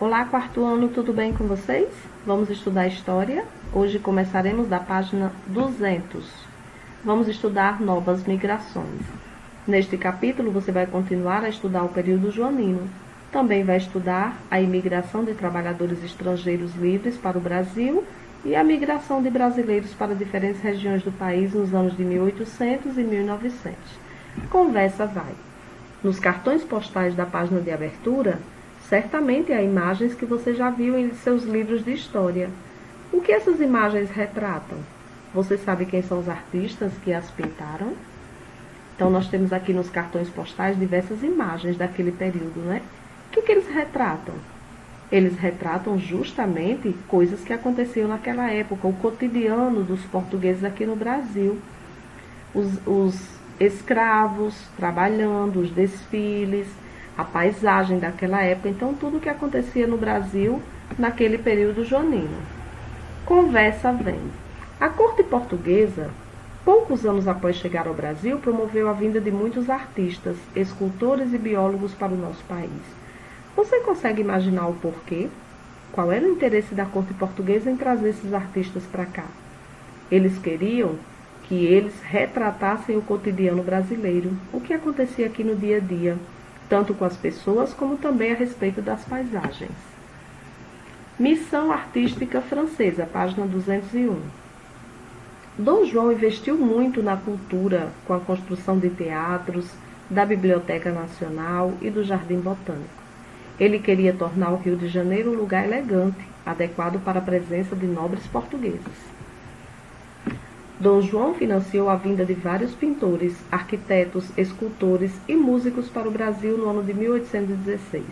Olá, quarto ano, tudo bem com vocês? Vamos estudar História? Hoje começaremos da página 200. Vamos estudar novas migrações. Neste capítulo, você vai continuar a estudar o período joanino. Também vai estudar a imigração de trabalhadores estrangeiros livres para o Brasil e a migração de brasileiros para diferentes regiões do país nos anos de 1800 e 1900. Conversa vai. Nos cartões postais da página de abertura, certamente há imagens que você já viu em seus livros de história. O que essas imagens retratam? Você sabe quem são os artistas que as pintaram? Então, nós temos aqui nos cartões postais diversas imagens daquele período, né? O que eles retratam? Eles retratam justamente coisas que aconteciam naquela época, o cotidiano dos portugueses aqui no Brasil. Os escravos trabalhando, os desfiles, a paisagem daquela época. Então, tudo o que acontecia no Brasil naquele período joanino. Conversa vem. A corte portuguesa, poucos anos após chegar ao Brasil, promoveu a vinda de muitos artistas, escultores e biólogos para o nosso país. Você consegue imaginar o porquê? Qual era o interesse da corte portuguesa em trazer esses artistas para cá? Eles queriam que eles retratassem o cotidiano brasileiro, o que acontecia aqui no dia a dia, tanto com as pessoas como também a respeito das paisagens. Missão Artística Francesa, página 201. Dom João investiu muito na cultura com a construção de teatros, da Biblioteca Nacional e do Jardim Botânico. Ele queria tornar o Rio de Janeiro um lugar elegante, adequado para a presença de nobres portugueses. Dom João financiou a vinda de vários pintores, arquitetos, escultores e músicos para o Brasil no ano de 1816.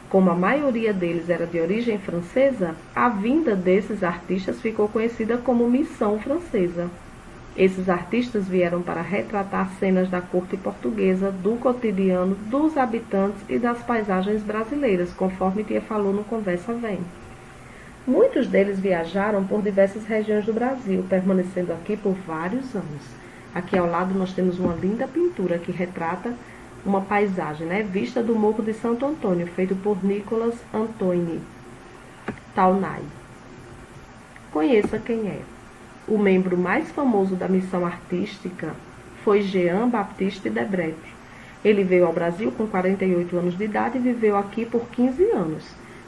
Como a maioria deles era de origem francesa, a vinda desses artistas ficou conhecida como Missão Francesa. Esses artistas vieram para retratar cenas da corte portuguesa, do cotidiano, dos habitantes e das paisagens brasileiras, conforme Tia falou no Conversa Vem. Muitos deles viajaram por diversas regiões do Brasil, permanecendo aqui por vários anos. Aqui ao lado nós temos uma linda pintura que retrata uma paisagem, vista do Morro de Santo Antônio, feito por Nicolas Antoni Taunay. Conheça quem é. O membro mais famoso da missão artística foi Jean-Baptiste Debré. Ele veio ao Brasil com 48 anos de idade e viveu aqui por 15 anos.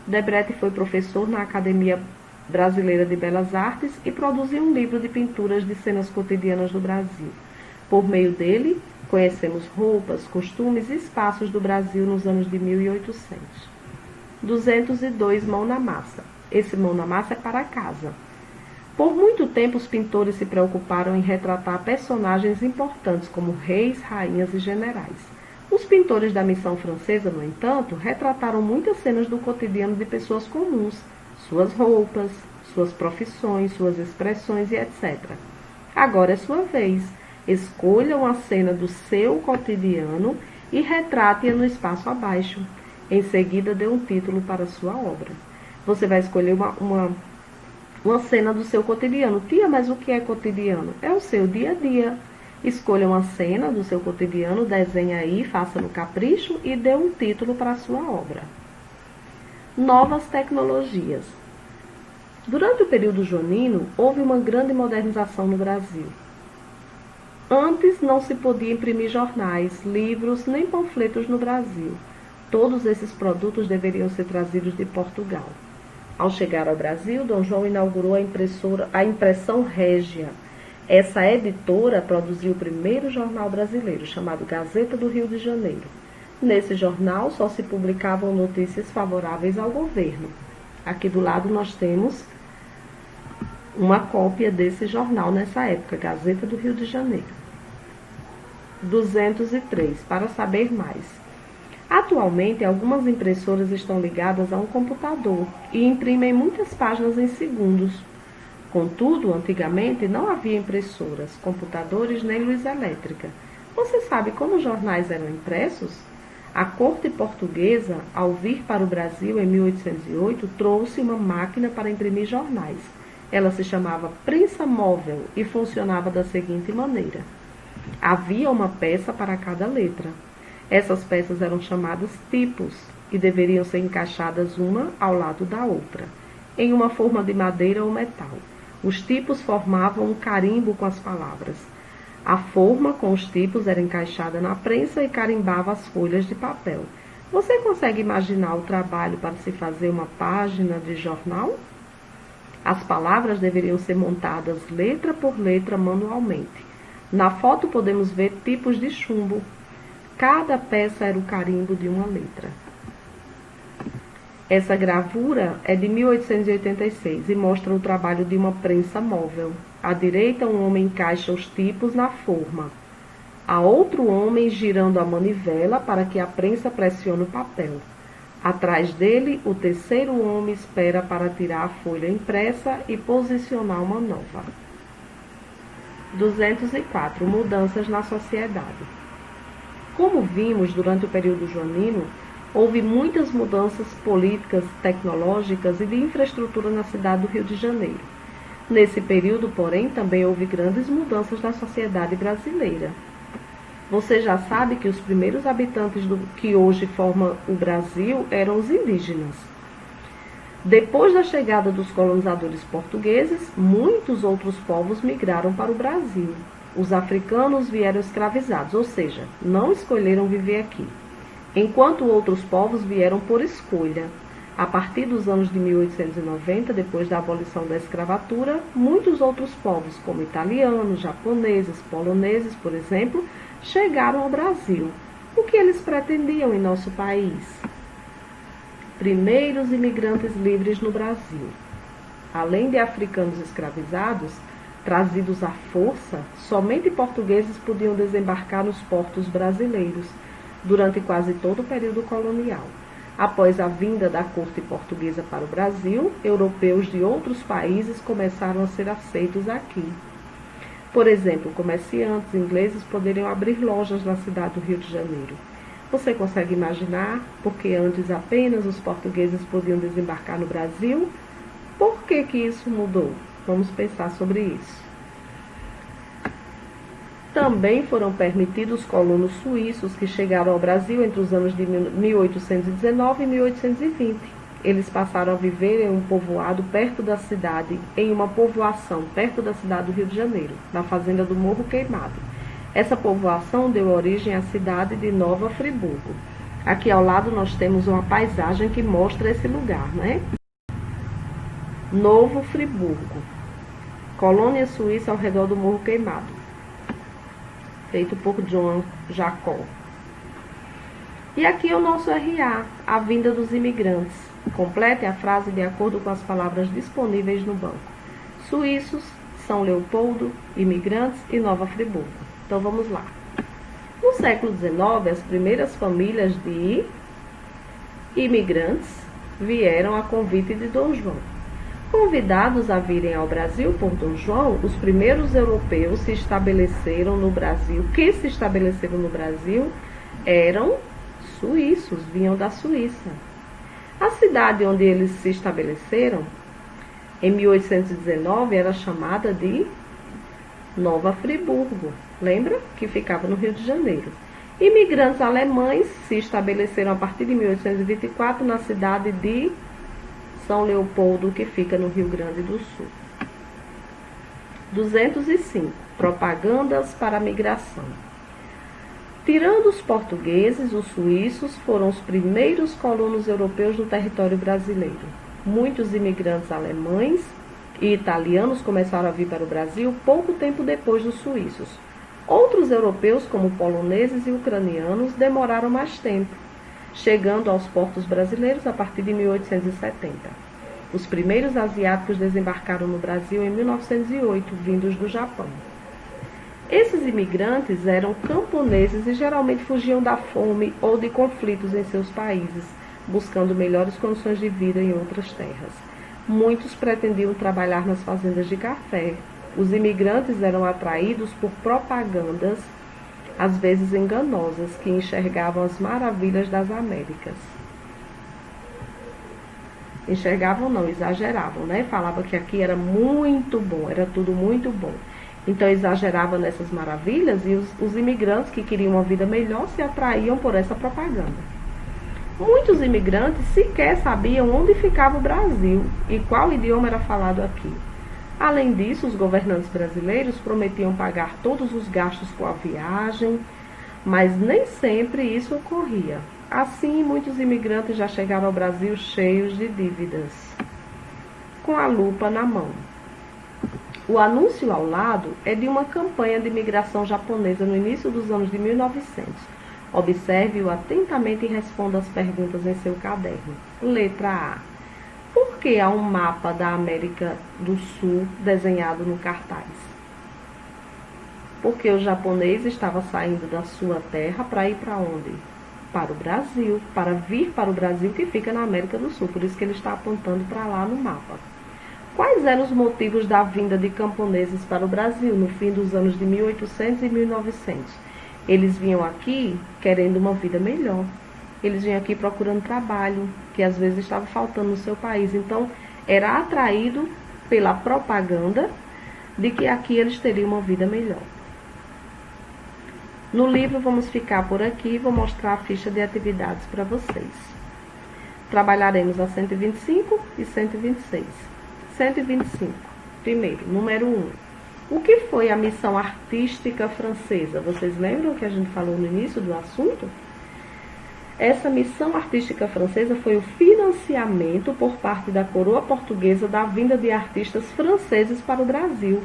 Debré foi professor na Academia Brasileira de Belas Artes e produziu um livro de pinturas de cenas cotidianas do Brasil. Por meio dele, conhecemos roupas, costumes e espaços do Brasil nos anos de 1800. 202. Mão na massa. Esse mão na massa é para casa. Por muito tempo, os pintores se preocuparam em retratar personagens importantes como reis, rainhas e generais. Os pintores da missão francesa, no entanto, retrataram muitas cenas do cotidiano de pessoas comuns, suas roupas, suas profissões, suas expressões e etc. Agora é sua vez. Escolha uma cena do seu cotidiano e retrate-a no espaço abaixo. Em seguida, dê um título para a sua obra. Você vai escolher uma cena do seu cotidiano. Tia, mas o que é cotidiano? É o seu dia a dia. Escolha uma cena do seu cotidiano, desenhe aí, faça no capricho e dê um título para a sua obra. Novas tecnologias. Durante o período joanino, houve uma grande modernização no Brasil. Antes não se podia imprimir jornais, livros, nem panfletos no Brasil. Todos esses produtos deveriam ser trazidos de Portugal. Ao chegar ao Brasil, Dom João inaugurou a impressão Régia. Essa editora produziu o primeiro jornal brasileiro, chamado Gazeta do Rio de Janeiro. Nesse jornal só se publicavam notícias favoráveis ao governo. Aqui do lado nós temos uma cópia desse jornal nessa época, Gazeta do Rio de Janeiro. 203. Para saber mais. Atualmente, algumas impressoras estão ligadas a um computador e imprimem muitas páginas em segundos. Contudo, antigamente não havia impressoras, computadores nem luz elétrica. Você sabe como os jornais eram impressos? A corte portuguesa, ao vir para o Brasil em 1808, trouxe uma máquina para imprimir jornais. Ela se chamava prensa móvel e funcionava da seguinte maneira. Havia uma peça para cada letra. Essas peças eram chamadas tipos e deveriam ser encaixadas uma ao lado da outra, em uma forma de madeira ou metal. Os tipos formavam um carimbo com as palavras. A forma com os tipos era encaixada na prensa e carimbava as folhas de papel. Você consegue imaginar o trabalho para se fazer uma página de jornal? As palavras deveriam ser montadas letra por letra manualmente. Na foto podemos ver tipos de chumbo. Cada peça era o carimbo de uma letra. Essa gravura é de 1886 e mostra o trabalho de uma prensa móvel. À direita, um homem encaixa os tipos na forma. Há outro homem girando a manivela para que a prensa pressione o papel. Atrás dele, o terceiro homem espera para tirar a folha impressa e posicionar uma nova. 204. Mudanças na sociedade. Como vimos durante o período joanino, houve muitas mudanças políticas, tecnológicas e de infraestrutura na cidade do Rio de Janeiro. Nesse período, porém, também houve grandes mudanças na sociedade brasileira. Você já sabe que os primeiros habitantes que hoje formam o Brasil eram os indígenas. Depois da chegada dos colonizadores portugueses, muitos outros povos migraram para o Brasil. Os africanos vieram escravizados, ou seja, não escolheram viver aqui, enquanto outros povos vieram por escolha. A partir dos anos de 1890, depois da abolição da escravatura, muitos outros povos, como italianos, japoneses, poloneses, por exemplo, chegaram ao Brasil. O que eles pretendiam em nosso país? Primeiros imigrantes livres no Brasil. Além de africanos escravizados, trazidos à força, somente portugueses podiam desembarcar nos portos brasileiros durante quase todo o período colonial. Após a vinda da corte portuguesa para o Brasil, europeus de outros países começaram a ser aceitos aqui. Por exemplo, comerciantes ingleses poderiam abrir lojas na cidade do Rio de Janeiro. Você consegue imaginar porque antes apenas os portugueses podiam desembarcar no Brasil? Por que isso mudou? Vamos pensar sobre isso. Também foram permitidos colonos suíços que chegaram ao Brasil entre os anos de 1819 e 1820. Eles passaram a viver em um povoado perto da cidade, em uma povoação perto da cidade do Rio de Janeiro, na fazenda do Morro Queimado. Essa povoação deu origem à cidade de Nova Friburgo. Aqui ao lado nós temos uma paisagem que mostra esse lugar, né? Novo Friburgo, colônia suíça ao redor do Morro Queimado, feito por John Jacob. E aqui é o nosso RA, a vinda dos imigrantes. Complete a frase de acordo com as palavras disponíveis no banco. Suíços, São Leopoldo, imigrantes e Nova Friburgo. Então vamos lá. No século XIX, as primeiras famílias de imigrantes vieram a convite de Dom João. Convidados a virem ao Brasil por Dom João, os primeiros europeus se estabeleceram no Brasil. Que se estabeleceram no Brasil eram suíços, vinham da Suíça. A cidade onde eles se estabeleceram, em 1819, era chamada de Nova Friburgo. Lembra? Que ficava no Rio de Janeiro. Imigrantes alemães se estabeleceram a partir de 1824 na cidade de São Leopoldo, que fica no Rio Grande do Sul. 205. Propagandas para a migração. Tirando os portugueses, os suíços foram os primeiros colonos europeus no território brasileiro. Muitos imigrantes alemães e italianos começaram a vir para o Brasil pouco tempo depois dos suíços. Outros europeus, como poloneses e ucranianos, demoraram mais tempo, chegando aos portos brasileiros a partir de 1870. Os primeiros asiáticos desembarcaram no Brasil em 1908, vindos do Japão. Esses imigrantes eram camponeses e geralmente fugiam da fome ou de conflitos em seus países, buscando melhores condições de vida em outras terras. Muitos pretendiam trabalhar nas fazendas de café. Os imigrantes eram atraídos por propagandas, às vezes enganosas, que enxergavam as maravilhas das Américas. Enxergavam não, exageravam, né? Falavam que aqui era muito bom, era tudo muito bom. Então exagerava nessas maravilhas e os imigrantes que queriam uma vida melhor se atraíam por essa propaganda. Muitos imigrantes sequer sabiam onde ficava o Brasil e qual idioma era falado aqui. Além disso, os governantes brasileiros prometiam pagar todos os gastos com a viagem, mas nem sempre isso ocorria. Assim, muitos imigrantes já chegaram ao Brasil cheios de dívidas, com a lupa na mão. O anúncio ao lado é de uma campanha de imigração japonesa no início dos anos de 1900. Observe-o atentamente e responda as perguntas em seu caderno. Letra A. Por que há um mapa da América do Sul desenhado no cartaz? Porque o japonês estava saindo da sua terra para ir para onde? Para o Brasil, para vir para o Brasil que fica na América do Sul. Por isso que ele está apontando para lá no mapa. Quais eram os motivos da vinda de camponeses para o Brasil no fim dos anos de 1800 e 1900? Eles vinham aqui querendo uma vida melhor. Eles vinham aqui procurando trabalho, que às vezes estava faltando no seu país. Então, era atraído pela propaganda de que aqui eles teriam uma vida melhor. No livro, vamos ficar por aqui e vou mostrar a ficha de atividades para vocês. Trabalharemos a 125 e 126. 125. Primeiro, número 1. O que foi a missão artística francesa? Vocês lembram que a gente falou no início do assunto? Essa missão artística francesa foi o financiamento por parte da coroa portuguesa da vinda de artistas franceses para o Brasil.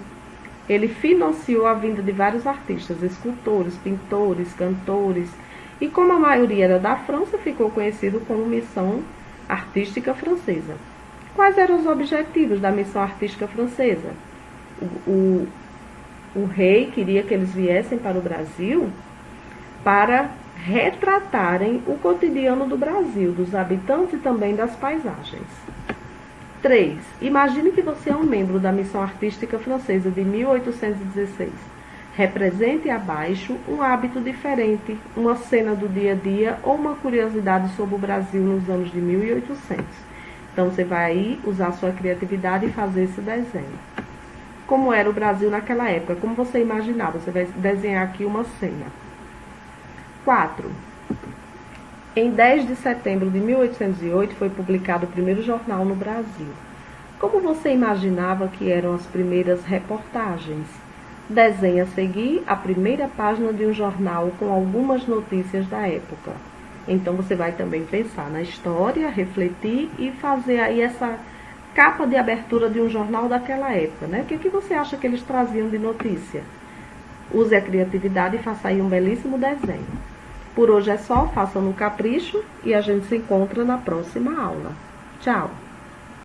Ele financiou a vinda de vários artistas, escultores, pintores, cantores, e como a maioria era da França, ficou conhecido como Missão Artística Francesa. Quais eram os objetivos da Missão Artística Francesa? O rei queria que eles viessem para o Brasil para retratarem o cotidiano do Brasil, dos habitantes e também das paisagens. 3. Imagine que você é um membro da Missão Artística Francesa de 1816. Represente abaixo um hábito diferente, uma cena do dia a dia ou uma curiosidade sobre o Brasil nos anos de 1800. Então, você vai aí usar a sua criatividade e fazer esse desenho. Como era o Brasil naquela época? Como você imaginava? Você vai desenhar aqui uma cena. 4. Em 10 de setembro de 1808 foi publicado o primeiro jornal no Brasil. Como você imaginava que eram as primeiras reportagens? Desenhe a seguir a primeira página de um jornal com algumas notícias da época. Então você vai também pensar na história, refletir e fazer aí essa capa de abertura de um jornal daquela época, né? O que você acha que eles traziam de notícia? Use a criatividade e faça aí um belíssimo desenho. Por hoje é só, faça no capricho e a gente se encontra na próxima aula. Tchau!